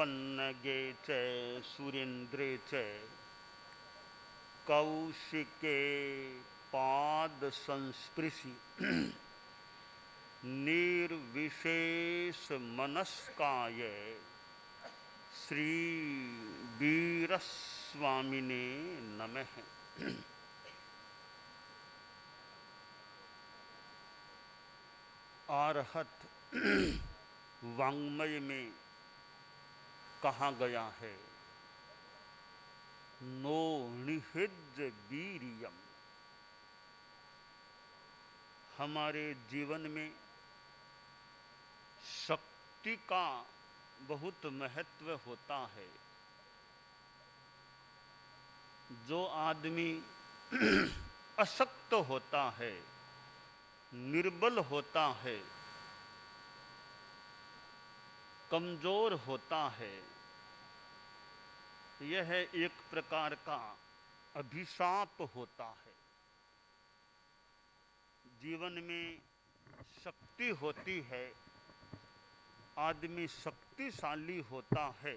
पन्नगे च सुरेन्द्रे च कौशिके पाद संस्पृशि निर्विशेष मनस्काय श्री वीरस्वामिने नमः। आरहत वाङ्मय में कहा गया है, नो निहिज वीर्यम। हमारे जीवन में शक्ति का बहुत महत्व होता है। जो आदमी अशक्त होता है, निर्बल होता है, कमजोर होता है, यह एक प्रकार का अभिशाप होता है। जीवन में शक्ति होती है, आदमी शक्तिशाली होता है,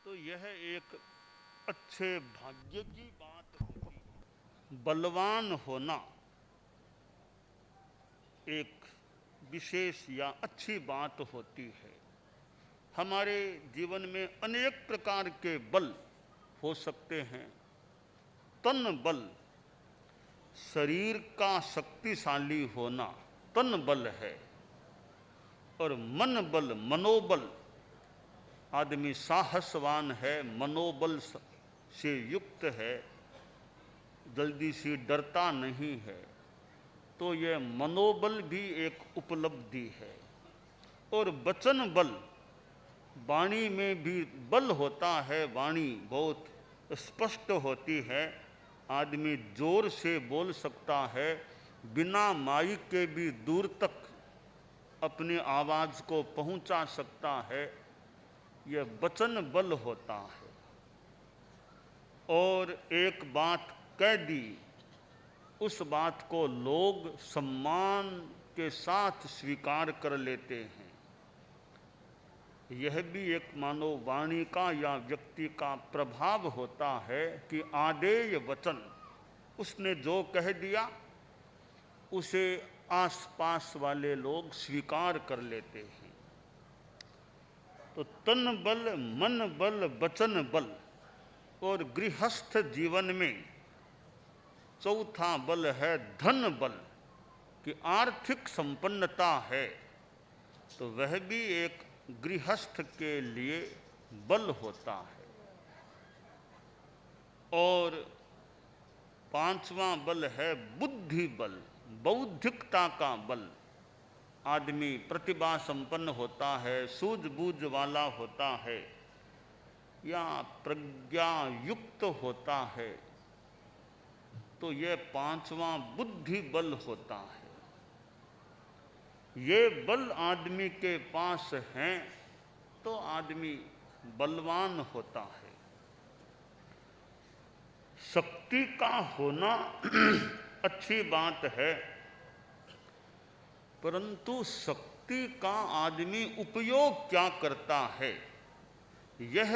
तो यह एक अच्छे भाग्य की बात होती है। बलवान होना एक विशेष या अच्छी बात होती है। हमारे जीवन में अनेक प्रकार के बल हो सकते हैं। तन बल, शरीर का शक्तिशाली होना तन बल है, और मन बल, मनोबल, आदमी साहसवान है, मनोबल से युक्त है, जल्दी से डरता नहीं है, तो यह मनोबल भी एक उपलब्धि है। और वचन बल, वाणी में भी बल होता है, वाणी बहुत स्पष्ट होती है, आदमी जोर से बोल सकता है, बिना माइक के भी दूर तक अपनी आवाज़ को पहुंचा सकता है, यह वचन बल होता है। और एक बात कह दी, उस बात को लोग सम्मान के साथ स्वीकार कर लेते हैं। यह भी एक मानो वाणी का या व्यक्ति का प्रभाव होता है कि आदेय वचन, उसने जो कह दिया उसे आसपास वाले लोग स्वीकार कर लेते हैं। तो तन बल, मन बल, वचन बल, और गृहस्थ जीवन में चौथा बल है धन बल, कि आर्थिक संपन्नता है, तो वह भी एक गृहस्थ के लिए बल होता है। और पांचवा बल है बुद्धि बल, बौद्धिकता का बल। आदमी प्रतिभा संपन्न होता है, सूझबूझ वाला होता है, या प्रज्ञा युक्त होता है, तो यह पांचवा बुद्धि बल होता है। ये बल आदमी के पास हैं तो आदमी बलवान होता है। शक्ति का होना अच्छी बात है, परंतु शक्ति का आदमी उपयोग क्या करता है, यह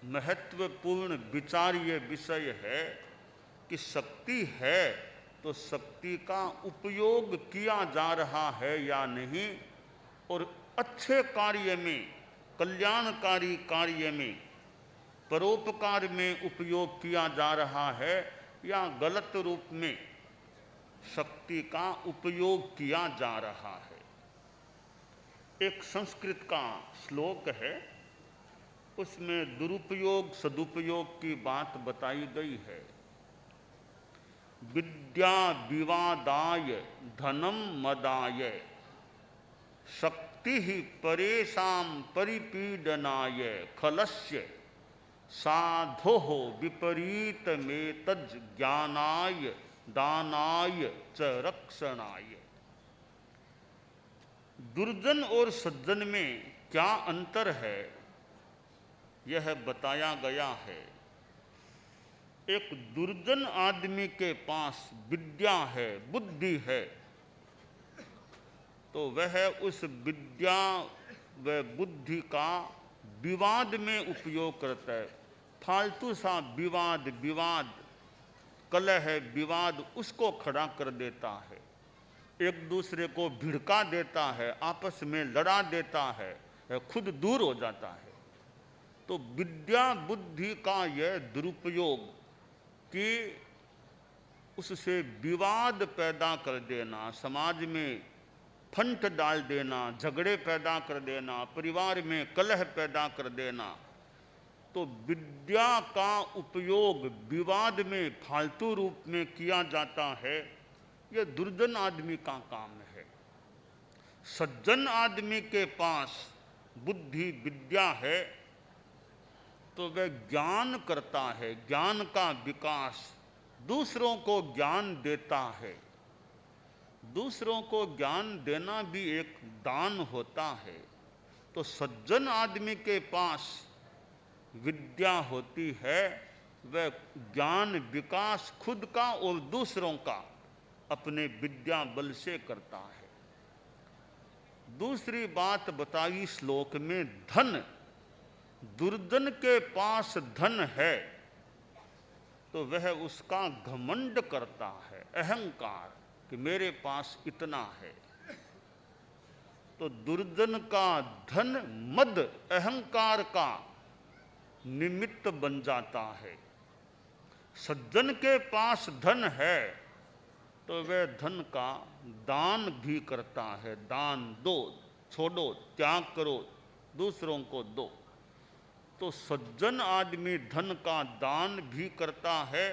महत्वपूर्ण विचार्य विषय है। कि शक्ति है तो शक्ति का उपयोग किया जा रहा है या नहीं, और अच्छे कार्य में, कल्याणकारी कार्य में, परोपकार में उपयोग किया जा रहा है, या गलत रूप में शक्ति का उपयोग किया जा रहा है। एक संस्कृत का श्लोक है, उसमें दुरुपयोग सदुपयोग की बात बताई गई है। विद्या विवादाय धनम मदाय शक्ति ही परेशान परिपीडनाय खलस्य साधो विपरीत में तज ज्ञानाय दानाय च रक्षणाय। दुर्जन और सज्जन में क्या अंतर है, यह बताया गया है। एक दुर्जन आदमी के पास विद्या है, बुद्धि है, तो वह उस विद्या वह बुद्धि का विवाद में उपयोग करता है। फालतू सा विवाद कलह विवाद उसको खड़ा कर देता है, एक दूसरे को भिड़का देता है, आपस में लड़ा देता है, खुद दूर हो जाता है। तो विद्या बुद्धि का यह दुरुपयोग कि उससे विवाद पैदा कर देना, समाज में फंट डाल देना, झगड़े पैदा कर देना, परिवार में कलह पैदा कर देना, तो विद्या का उपयोग विवाद में फालतू रूप में किया जाता है, यह दुर्जन आदमी का काम है। सज्जन आदमी के पास बुद्धि विद्या है तो वह ज्ञान करता है, ज्ञान का विकास, दूसरों को ज्ञान देता है। दूसरों को ज्ञान देना भी एक दान होता है। तो सज्जन आदमी के पास विद्या होती है, वह ज्ञान विकास खुद का और दूसरों का अपने विद्या बल से करता है। दूसरी बात बताई श्लोक में धन। दुर्जन के पास धन है तो वह उसका घमंड करता है, अहंकार, कि मेरे पास इतना है। तो दुर्जन का धन मद अहंकार का निमित्त बन जाता है। सज्जन के पास धन है तो वह धन का दान भी करता है। दान दो, छोड़ो, त्याग करो, दूसरों को दो। तो सज्जन आदमी धन का दान भी करता है,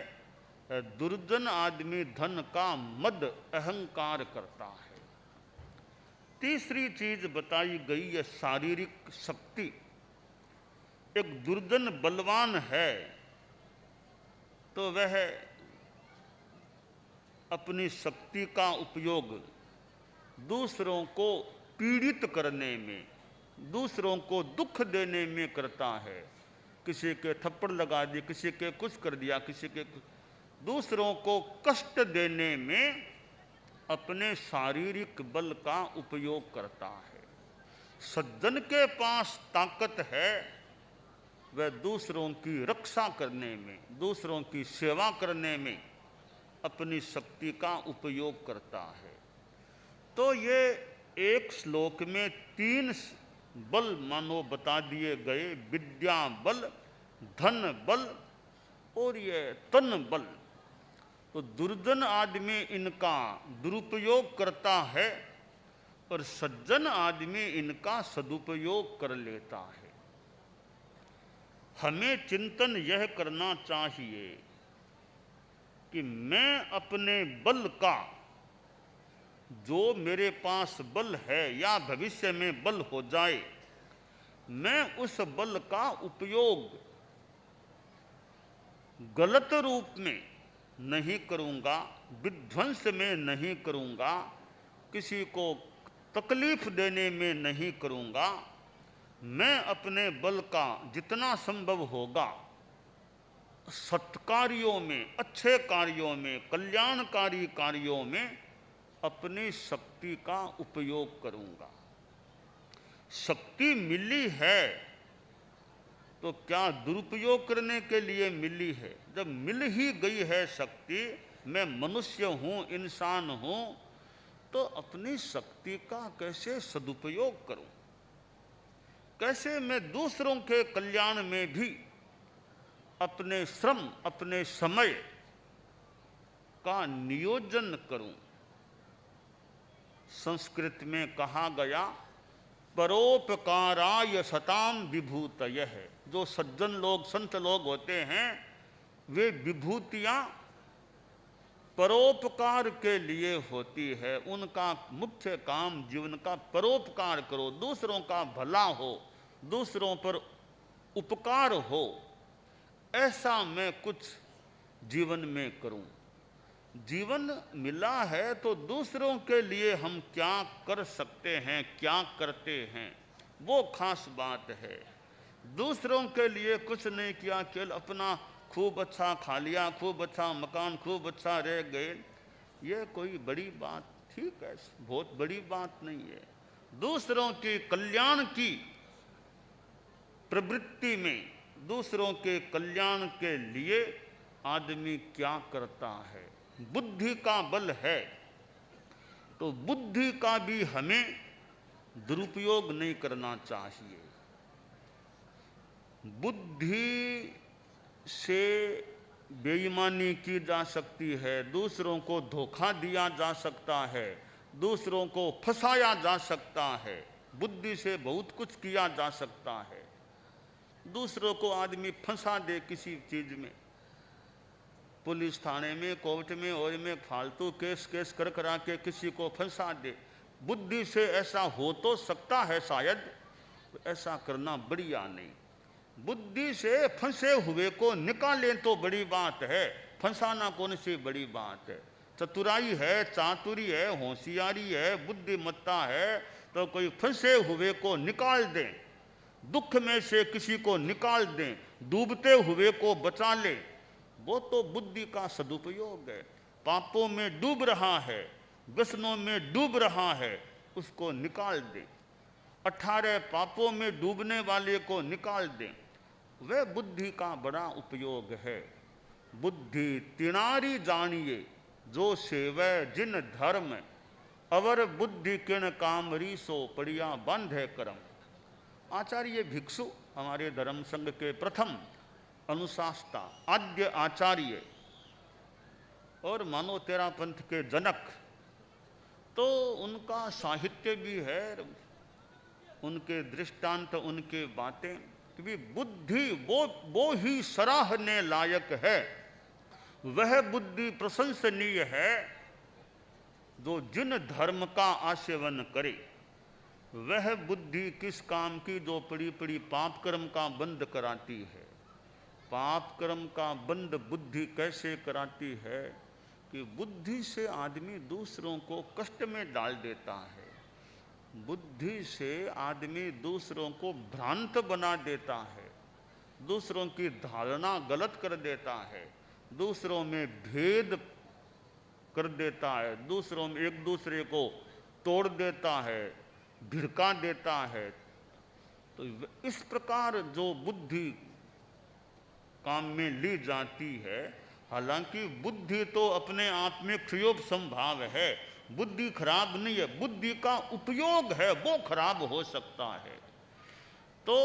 दुर्जन आदमी धन का मद अहंकार करता है। तीसरी चीज बताई गई है शारीरिक शक्ति। एक दुर्जन बलवान है तो वह अपनी शक्ति का उपयोग दूसरों को पीड़ित करने में, दूसरों को दुख देने में करता है। किसी के थप्पड़ लगा दिए, किसी के कुछ कर दिया, किसी के कुछ, दूसरों को कष्ट देने में अपने शारीरिक बल का उपयोग करता है। सज्जन के पास ताकत है, वह दूसरों की रक्षा करने में, दूसरों की सेवा करने में अपनी शक्ति का उपयोग करता है। तो ये एक श्लोक में 3 बल मानो बता दिए गए, विद्या बल, धन बल और ये तन बल। तो दुर्जन आदमी इनका दुरुपयोग करता है और सज्जन आदमी इनका सदुपयोग कर लेता है। हमें चिंतन यह करना चाहिए कि मैं अपने बल का, जो मेरे पास बल है या भविष्य में बल हो जाए, मैं उस बल का उपयोग गलत रूप में नहीं करूंगा, विध्वंस में नहीं करूंगा, किसी को तकलीफ देने में नहीं करूंगा। मैं अपने बल का जितना संभव होगा सत्कार्यों में, अच्छे कार्यों में, कल्याणकारी कार्यों में अपनी शक्ति का उपयोग करूंगा। शक्ति मिली है तो क्या दुरुपयोग करने के लिए मिली है? जब मिल ही गई है शक्ति, मैं मनुष्य हूं, इंसान हूं, तो अपनी शक्ति का कैसे सदुपयोग करूं? कैसे मैं दूसरों के कल्याण में भी अपने श्रम, अपने समय का नियोजन करूं? संस्कृत में कहा गया, परोपकाराय सताम विभूतयः। जो सज्जन लोग, संत लोग होते हैं, वे विभूतियां परोपकार के लिए होती है। उनका मुख्य काम जीवन का परोपकार करो, दूसरों का भला हो, दूसरों पर उपकार हो, ऐसा मैं कुछ जीवन में करूं। जीवन मिला है तो दूसरों के लिए हम क्या कर सकते हैं, क्या करते हैं, वो खास बात है। दूसरों के लिए कुछ नहीं किया, केवल अपना खूब अच्छा खा लिया, खूब अच्छा मकान, खूब अच्छा रह गए, ये कोई बड़ी बात, ठीक है, बहुत बड़ी बात नहीं है। दूसरों के कल्याण की प्रवृत्ति में, दूसरों के कल्याण के लिए आदमी क्या करता है, बुद्धि का बल है, तो बुद्धि का भी हमें दुरुपयोग नहीं करना चाहिए। बुद्धि से बेईमानी की जा सकती है, दूसरों को धोखा दिया जा सकता है, दूसरों को फंसाया जा सकता है, बुद्धि से बहुत कुछ किया जा सकता है। दूसरों को आदमी फंसा दे किसी चीज में, पुलिस थाने में, कोर्ट में और में फालतू केस कर करा के किसी को फंसा दे, बुद्धि से ऐसा हो तो सकता है शायद, ऐसा करना बढ़िया नहीं। बुद्धि से फंसे हुए को निकालें तो बड़ी बात है, फंसाना कौन सी बड़ी बात है। चतुराई है, चातुरी है, होशियारी है, बुद्धिमत्ता है, तो कोई फंसे हुए को निकाल दें, दुख में से किसी को निकाल दें, डूबते हुए को बचा ले, वो तो बुद्धि का सदुपयोग है। पापों में डूब रहा है, व्यसनों में डूब रहा है, उसको निकाल दें। 18 पापों में डूबने वाले को निकाल दें, वह बुद्धि का बड़ा उपयोग है। बुद्धि तिनारी जानिए जो सेवै जिन धर्म, अवर बुद्धि किण काम रीसो पड़िया बंधे करम। आचार्य भिक्षु हमारे धर्म संघ के प्रथम अनुशास्ता, आद्य आचार्य और मानव तेरा पंथ के जनक, तो उनका साहित्य भी है, उनके दृष्टांत, उनके बातें कि बुद्धि वो ही सराहने लायक है, वह बुद्धि प्रशंसनीय है जो जिन धर्म का आसेवन करे। वह बुद्धि किस काम की, जो पड़ी पड़ी पाप कर्म का बंद कराती है। पाप कर्म का बंद बुद्धि कैसे कराती है कि बुद्धि से आदमी दूसरों को कष्ट में डाल देता है, बुद्धि से आदमी दूसरों को भ्रांत बना देता है, दूसरों की धारणा गलत कर देता है, दूसरों में भेद कर देता है, दूसरों में एक दूसरे को तोड़ देता है, भिड़का देता है। तो इस प्रकार जो बुद्धि काम में ली जाती है, हालांकि बुद्धि तो अपने आप में क्षयोप संभाव है, बुद्धि खराब नहीं है, बुद्धि का उपयोग है वो खराब हो सकता है। तो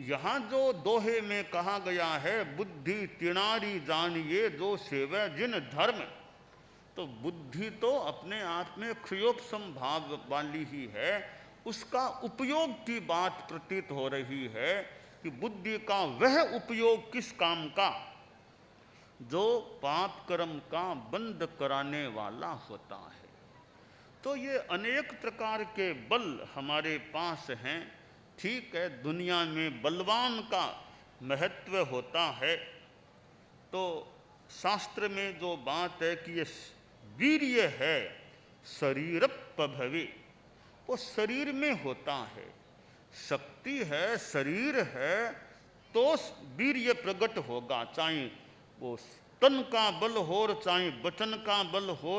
यहां जो दोहे में कहा गया है, बुद्धि तिनारी जानिए जो सेवै जिन धर्म, तो बुद्धि तो अपने आप में क्षयोप संभाव वाली ही है, उसका उपयोग की बात प्रतीत हो रही है कि बुद्धि का वह उपयोग किस काम का जो पाप कर्म का बंद कराने वाला होता है। तो ये अनेक प्रकार के बल हमारे पास हैं। ठीक है, दुनिया में बलवान का महत्व होता है, तो शास्त्र में जो बात है कि ये वीर्य है शरीरप्पभवे, वो शरीर में होता है, शक्ति है, शरीर है, तो वीर्य प्रकट होगा, चाहे वो तन का बल हो, चाहे वचन का बल हो,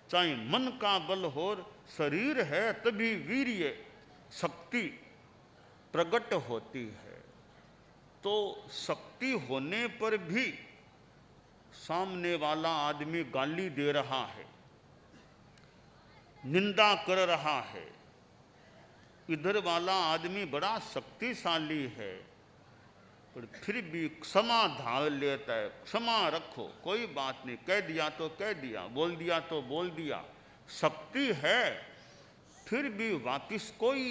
चाहे मन का बल हो, शरीर है तभी वीर्य शक्ति प्रकट होती है। तो शक्ति होने पर भी सामने वाला आदमी गाली दे रहा है, निंदा कर रहा है, इधर वाला आदमी बड़ा शक्तिशाली है, पर फिर भी क्षमा धार लेता है, क्षमा रखो, कोई बात नहीं, कह दिया तो कह दिया, बोल दिया तो बोल दिया, शक्ति है, फिर भी वापिस कोई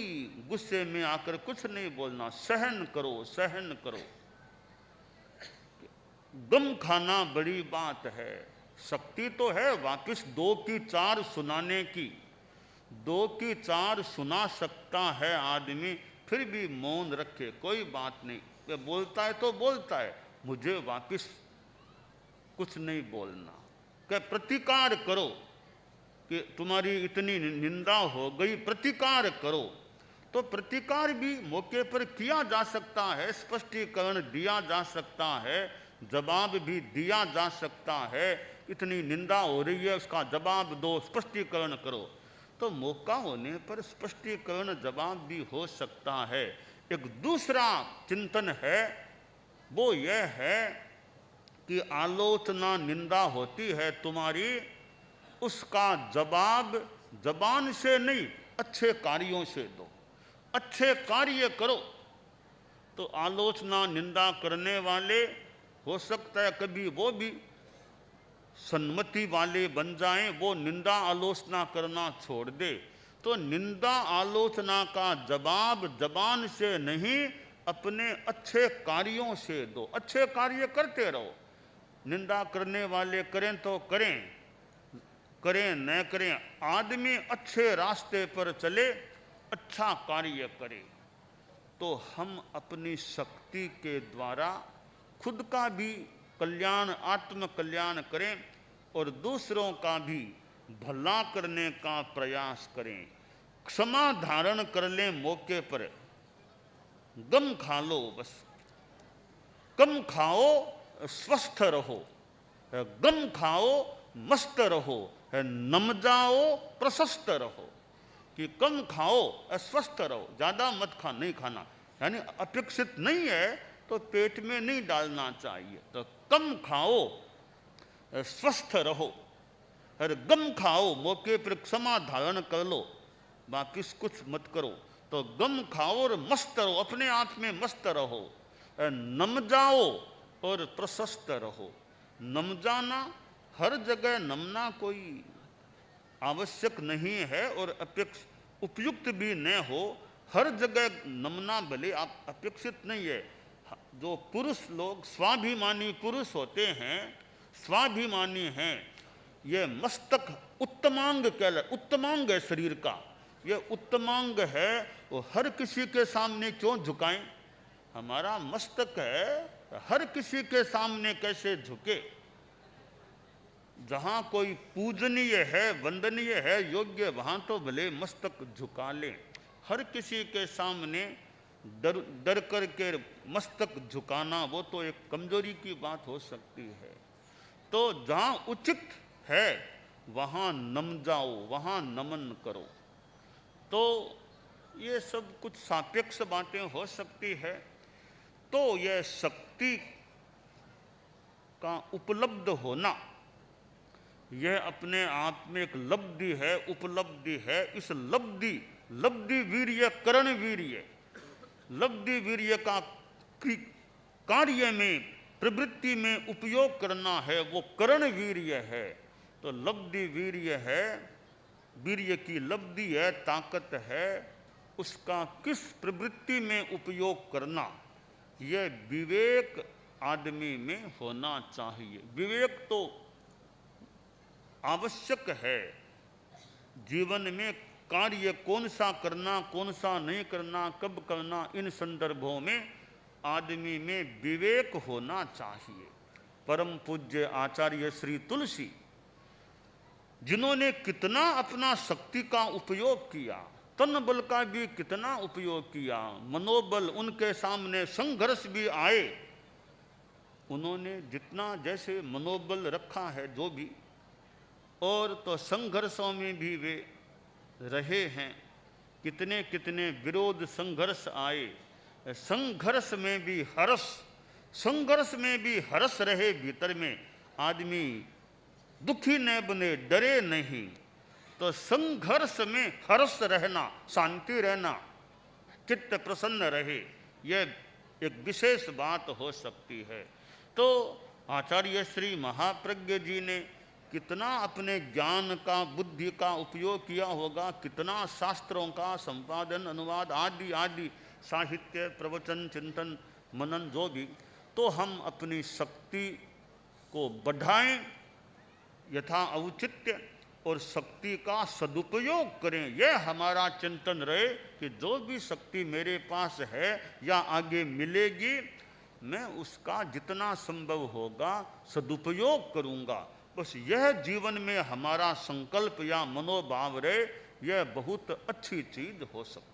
गुस्से में आकर कुछ नहीं बोलना, सहन करो, सहन करो। गम खाना बड़ी बात है, शक्ति तो है वापिस 2 की 4 सुनाने की, 2 की 4 सुना सकता है आदमी, फिर भी मौन रखे, कोई बात नहीं, वे बोलता है तो बोलता है, मुझे वापिस कुछ नहीं बोलना। क्या प्रतिकार करो कि तुम्हारी इतनी निंदा हो गई, प्रतिकार करो। तो प्रतिकार भी मौके पर किया जा सकता है, स्पष्टीकरण दिया जा सकता है, जवाब भी दिया जा सकता है। इतनी निंदा हो रही है, उसका जवाब दो, स्पष्टीकरण करो। तो मौका होने पर स्पष्टीकरण जवाब भी हो सकता है। एक दूसरा चिंतन है, वो यह है कि आलोचना निंदा होती है तुम्हारी, उसका जवाब जबान से नहीं अच्छे कार्यों से दो। अच्छे कार्य करो तो आलोचना निंदा करने वाले हो सकता है कभी वो भी सन्मति वाले बन जाएं, वो निंदा आलोचना करना छोड़ दे। तो निंदा आलोचना का जवाब जबान से नहीं अपने अच्छे कार्यों से दो। अच्छे कार्य करते रहो। निंदा करने वाले करें तो करें, करें न करें, आदमी अच्छे रास्ते पर चले, अच्छा कार्य करे तो हम अपनी शक्ति के द्वारा खुद का भी कल्याण, आत्म कल्याण करें और दूसरों का भी भला करने का प्रयास करें। क्षमा धारण कर लें मौके पर, गम खा लो, बस कम खाओ स्वस्थ रहो, गम खाओ मस्त रहो, नम जाओ प्रशस्त रहो। कि कम खाओ स्वस्थ रहो, ज़्यादा मत नहीं खाना, यानी अपेक्षित नहीं है तो पेट में नहीं डालना चाहिए। तो कम खाओ स्वस्थ रहो और गम खाओ, मौके पर क्षमा धारण कर लो, बाकी कुछ मत करो। तो गम खाओ और मस्त रहो, अपने आप में मस्त रहो, नम जाओ और प्रशस्त रहो। नम जाना, हर जगह नमना कोई आवश्यक नहीं है और उपयुक्त भी न हो। हर जगह नमना भले अपेक्षित नहीं है। जो पुरुष लोग स्वाभिमानी पुरुष होते हैं, स्वाभिमानी हैं, ये मस्तक उत्तमांग उत्तमांग है शरीर का, ये उत्तमांग है, वो हर किसी के सामने क्यों झुकाएं? हमारा मस्तक है, हर किसी के सामने कैसे झुके? जहाँ कोई पूजनीय है, वंदनीय है, योग्य, वहाँ तो भले मस्तक झुका लें। हर किसी के सामने डर करके मस्तक झुकाना वो तो एक कमजोरी की बात हो सकती है। तो जहाँ उचित है वहाँ नम जाओ, वहाँ नमन करो। तो ये सब कुछ सापेक्ष बातें हो सकती है। तो यह शक्ति का उपलब्ध होना, यह अपने आप में एक लब्धि है, उपलब्धि है। इस लब्धि वीर्य, करण वीर्य, लब्धि वीर्य का कार्य में, प्रवृत्ति में उपयोग करना है, वो करण वीर्य है। तो लब्धि वीर्य है, वीर्य की लब्धि है, ताकत है, उसका किस प्रवृत्ति में उपयोग करना, यह विवेक आदमी में होना चाहिए। विवेक तो आवश्यक है जीवन में। कार्य कौन सा करना, कौन सा नहीं करना, कब करना, इन संदर्भों में आदमी में विवेक होना चाहिए। परम पूज्य आचार्य श्री तुलसी, जिन्होंने कितना अपना शक्ति का उपयोग किया, तन बल का भी कितना उपयोग किया, मनोबल, उनके सामने संघर्ष भी आए, उन्होंने जितना जैसे मनोबल रखा है जो भी, और तो संघर्षों में भी वे रहे हैं। कितने कितने विरोध संघर्ष आए, संघर्ष में भी हर्ष, संघर्ष में भी हर्ष रहे भीतर में। आदमी दुखी न बने, डरे नहीं। तो संघर्ष में हर्ष रहना, शांति रहना, चित्त प्रसन्न रहे, यह एक विशेष बात हो सकती है। तो आचार्य श्री महाप्रज्ञ जी ने कितना अपने ज्ञान का, बुद्धि का उपयोग किया होगा, कितना शास्त्रों का संपादन, अनुवाद आदि आदि, साहित्य, प्रवचन, चिंतन, मनन, जो भी। तो हम अपनी शक्ति को बढ़ाएं यथा औचित्य और शक्ति का सदुपयोग करें। यह हमारा चिंतन रहे कि जो भी शक्ति मेरे पास है या आगे मिलेगी, मैं उसका जितना संभव होगा सदुपयोग करूँगा। बस यह जीवन में हमारा संकल्प या मनोभाव रहे, यह बहुत अच्छी चीज हो सकती है।